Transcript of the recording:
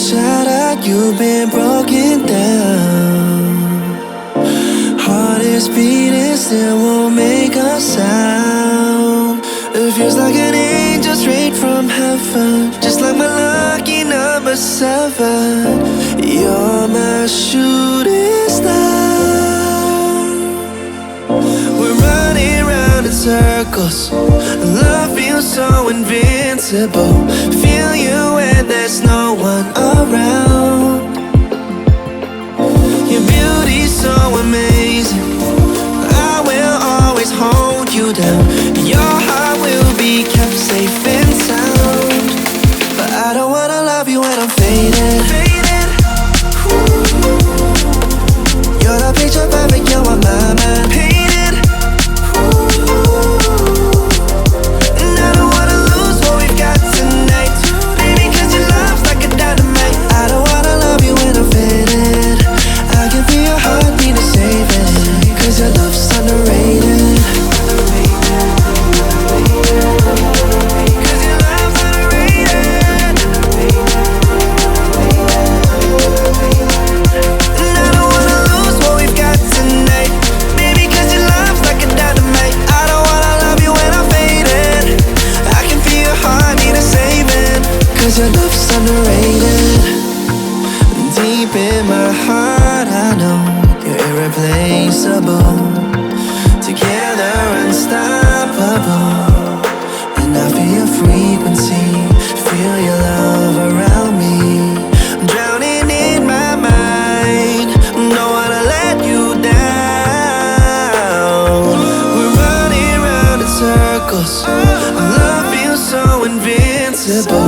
shattered, you've been broken down. Heart is beating, still won't make a sound. It feels like an angel straight from heaven, just like my lucky number 7. You're my shooting star. We're running round in circles, love feels so invincible. Feel you when there's no one around. Your beauty's so amazing, I will always hold you down. Your heart will be kept safe and sound. But I don't wanna love you when I'm faded. You're the picture perfect, you're on my mind. Painted. And I don't wanna lose what we've got tonight, baby, cause your love's like a dynamite. I don't wanna love you when I'm faded. I can feel your heartbeat to save it, cause your love's underrated. Cause your love's underrated. And I don't wanna lose what we've got tonight, baby, cause your love's like a dynamite. I don't wanna love you when I'm faded. I can feel your heartbeat to save it, cause your love's underrated. Deep in my heart, I know you're irreplaceable. Together, unstoppable. And I feel your frequency, feel your love around me. I'm drowning in my mind, don't wanna let you down. We're running round in circles, our love feels so invincible.